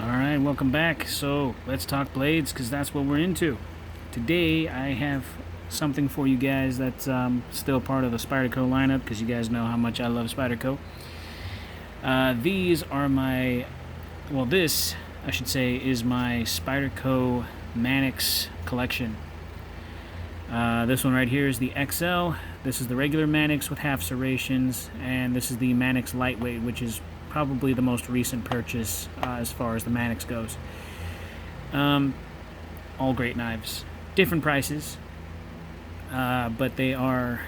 Alright, welcome back. So, let's talk blades, because that's what we're into. Today, I have something for you guys that's still part of the Spyderco lineup, because you guys know how much I love Spyderco. These are my... Well, this, I should say, is my Spyderco Manix collection. This one right here is the XL. This is the regular Manix with half serrations, and this is the Manix Lightweight, which is probably the most recent purchase as far as the Manix goes. All great knives. Different prices, but they are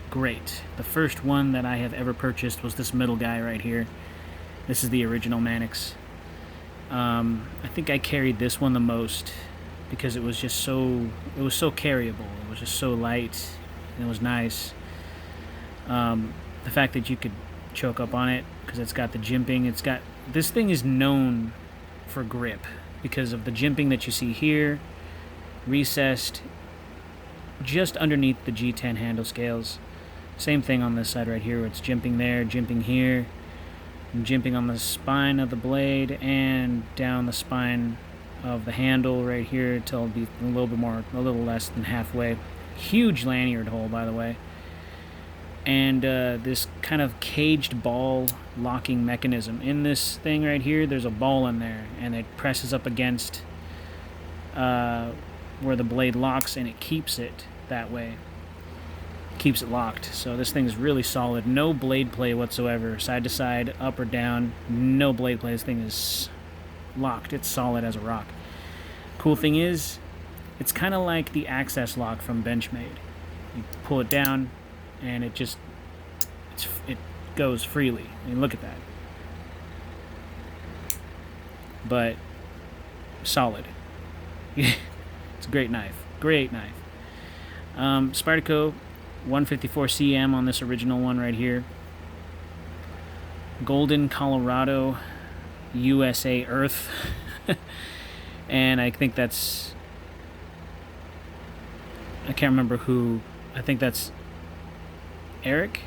great. The first one that I have ever purchased was this middle guy right here. This is the original Manix. I think I carried this one the most because it was just so carryable. It was just so light and it was nice. The fact that you could choke up on it because it's got the jimping. This thing is known for grip because of the jimping that you see here, recessed just underneath the G10 handle scales. Same thing on this side right here where it's jimping there, jimping here, and jimping on the spine of the blade and down the spine of the handle right here till it'll be a little less than halfway. Huge lanyard hole, by the way. And this kind of caged ball locking mechanism. In this thing right here, there's a ball in there, and it presses up against where the blade locks, and it keeps it that way. Keeps it locked. So this thing is really solid. No blade play whatsoever. Side to side, up or down. No blade play. This thing is locked. It's solid as a rock. Cool thing is, it's kind of like the access lock from Benchmade. You pull it down, and it goes freely. I mean, look at that. But solid. It's a great knife. Great knife. Spyderco 154 cm on this original one right here. Golden, Colorado, USA Earth. And I think that's... I can't remember who... I think that's Eric.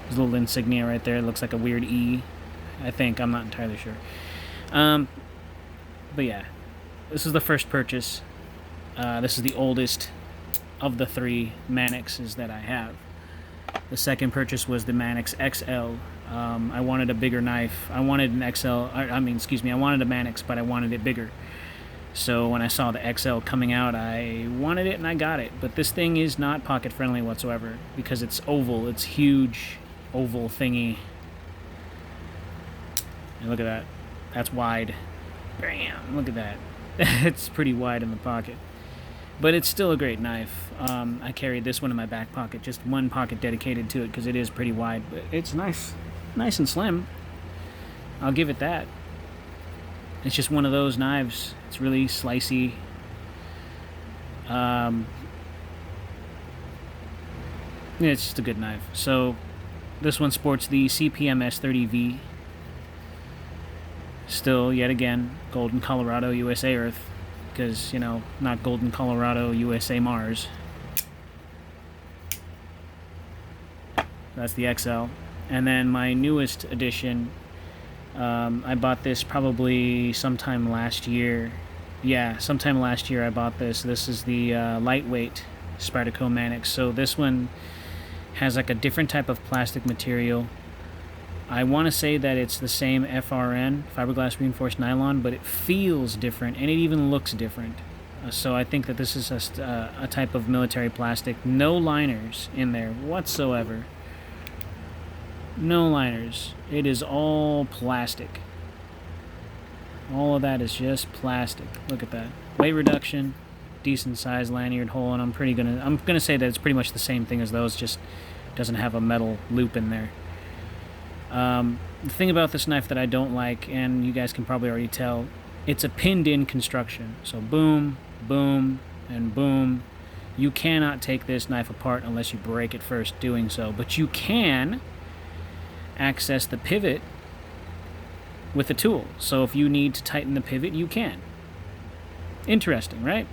His little insignia right there. It looks like a weird E. I think. I'm not entirely sure. But yeah. This is the first purchase. This is the oldest of the three Manixes that I have. The second purchase was the Manix XL. I wanted a bigger knife. I wanted an XL. I wanted a Manix, but I wanted it bigger. So when I saw the XL coming out, I wanted it and I got it. But this thing is not pocket friendly whatsoever because it's oval. It's huge oval thingy. And look at that. That's wide. Bam! Look at that. It's pretty wide in the pocket. But it's still a great knife. I carried this one in my back pocket. Just one pocket dedicated to it because it is pretty wide. But it's nice. Nice and slim. I'll give it that. It's just one of those knives. It's really slicey. Yeah, it's just a good knife. So, this one sports the CPMS 30V. Still, yet again, Golden, Colorado, USA Earth. Because, you know, not Golden, Colorado, USA Mars. That's the XL. And then my newest edition... I bought this probably sometime last year. Yeah, sometime last year I bought this. This is the lightweight Spyderco Manix. So this one has like a different type of plastic material. I want to say that it's the same FRN, fiberglass reinforced nylon, but it feels different and it even looks different. So I think that this is a type of military plastic. No liners in there whatsoever. No liners. It is all plastic. All of that is just plastic. Look at that. Weight reduction, decent size lanyard hole, and I'm gonna say that it's pretty much the same thing as those, just doesn't have a metal loop in there. The thing about this knife that I don't like, and you guys can probably already tell, it's a pinned-in construction. So boom, boom, and boom. You cannot take this knife apart unless you break it first doing so, but you can access the pivot with a tool. So if you need to tighten the pivot, you can. Interesting, right?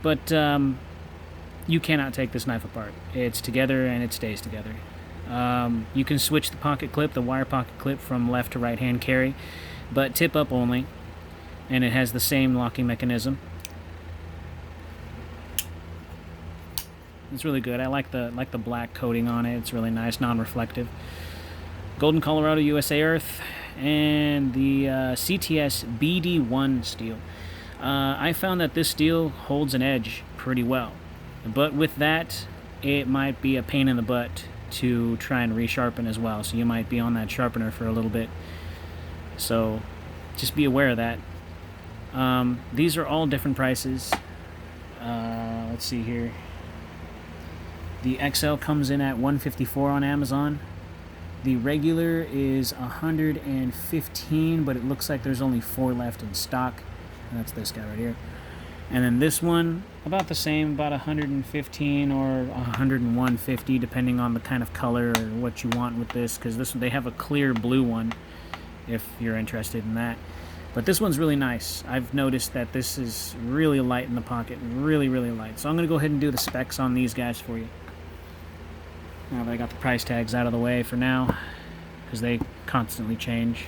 But you cannot take this knife apart. It's together and it stays together. You can switch the pocket clip, the wire pocket clip, from left to right hand carry, but tip up only, and it has the same locking mechanism. It's really good. I like the black coating on it. It's really nice, non-reflective. Golden Colorado USA Earth, and the CTS BD1 steel. I found that this steel holds an edge pretty well, but with that, it might be a pain in the butt to try and resharpen as well, so you might be on that sharpener for a little bit. So just be aware of that. These are all different prices. Let's see here. The XL comes in at $154 on Amazon. The regular is $115, but it looks like there's only 4 left in stock. That's this guy right here. And then this one, about the same, about $115 or $101.50, depending on the kind of color or what you want with this, because this one, they have a clear blue one, if you're interested in that. But this one's really nice. I've noticed that this is really light in the pocket, really, really light. So I'm going to go ahead and do the specs on these guys for you. Now that I got the price tags out of the way for now, because they constantly change.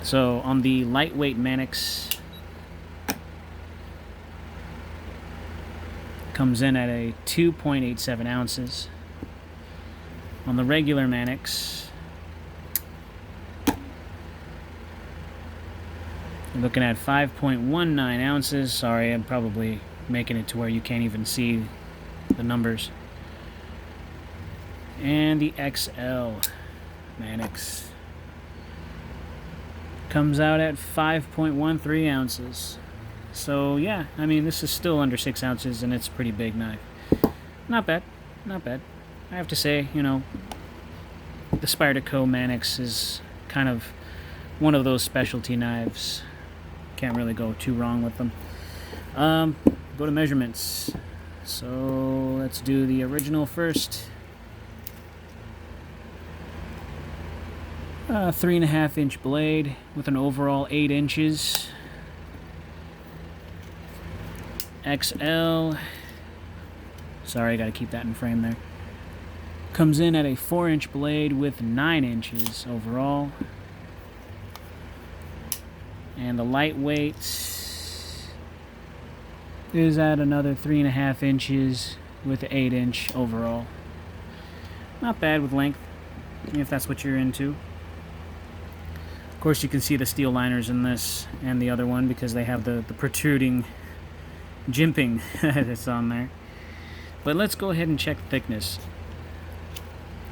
So on the lightweight Manix, comes in at a 2.87 ounces. On the regular Manix, you're looking at 5.19 ounces. Sorry, I'm probably making it to where you can't even see the numbers. And the XL Manix comes out at 5.13 ounces. So yeah, I mean, this is still under 6 ounces, and it's a pretty big knife. Not bad, not bad. I have to say, you know, the Spyderco Manix is kind of one of those specialty knives. Can't really go too wrong with them. Go to measurements. So let's do the original first. 3.5 inch blade with an overall 8 inches. XL. Sorry, I gotta keep that in frame there. Comes in at a 4 inch blade with 9 inches overall. And the lightweight is at another 3.5 inches with 8 inch overall. Not bad with length, if that's what you're into. Of course, you can see the steel liners in this and the other one because they have the protruding jimping that's on there. But let's go ahead and check the thickness.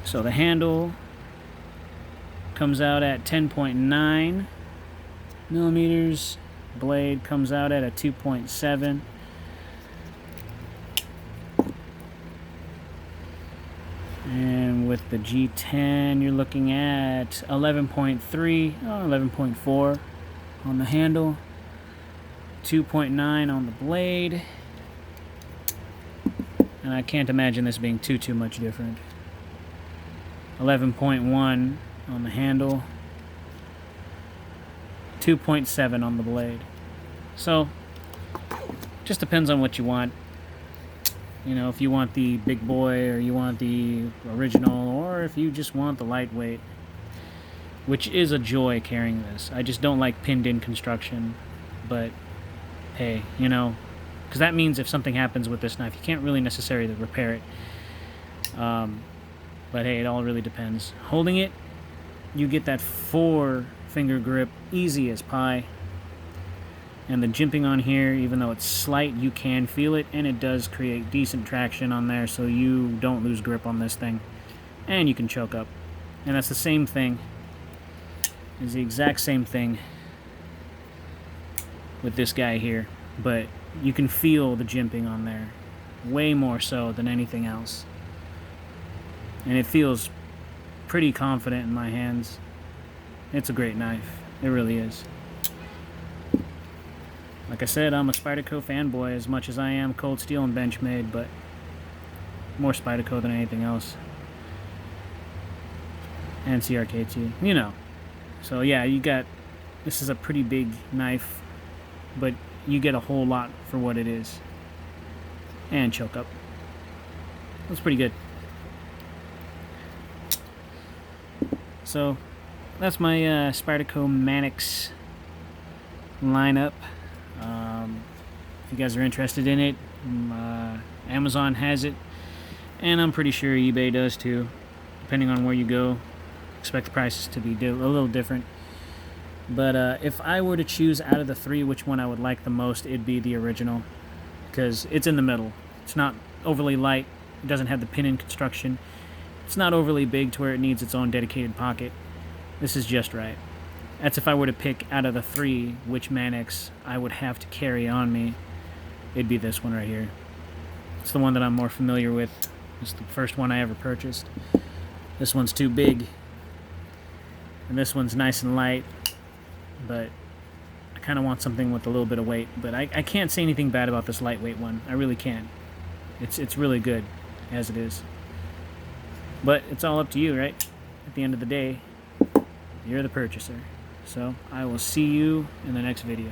So the handle comes out at 10.9 millimeters. Blade comes out at a 2.7. And with the G10, you're looking at 11.3, 11.4 on the handle, 2.9 on the blade. And I can't imagine this being too much different. 11.1 on the handle, 2.7 on the blade. So, just depends on what you want. You know, if you want the big boy, or you want the original, or if you just want the lightweight, which is a joy carrying this. I just don't like pinned in construction, but hey, you know, because that means if something happens with this knife, you can't really necessarily repair it. But hey, it all really depends. Holding it, you get that 4-finger grip, easy as pie. And the jimping on here, even though it's slight, you can feel it, and it does create decent traction on there, so you don't lose grip on this thing. And you can choke up. And that's the same thing. It's the exact same thing with this guy here, but you can feel the jimping on there way more so than anything else. And it feels pretty confident in my hands. It's a great knife. It really is. Like I said, I'm a Spyderco fanboy as much as I am Cold Steel and Benchmade, but more Spyderco than anything else. And CRKT, you know. So yeah, you got, this is a pretty big knife, but you get a whole lot for what it is. and choke up. That's pretty good. So that's my Spyderco Manix lineup. If you guys are interested in it, Amazon has it, and I'm pretty sure eBay does too. Depending on where you go, expect the prices to be a little different. But if I were to choose out of the three which one I would like the most, it'd be the original, because it's in the middle. It's not overly light, it doesn't have the pin-in construction, it's not overly big to where it needs its own dedicated pocket. This is just right. That's if I were to pick out of the three which Manix I would have to carry on me, it'd be this one right here. It's the one that I'm more familiar with. It's the first one I ever purchased. This one's too big, and this one's nice and light, but I kind of want something with a little bit of weight. But I can't say anything bad about this lightweight one. I really can't. It's really good as it is. But it's all up to you, right? At the end of the day, you're the purchaser. So I will see you in the next video.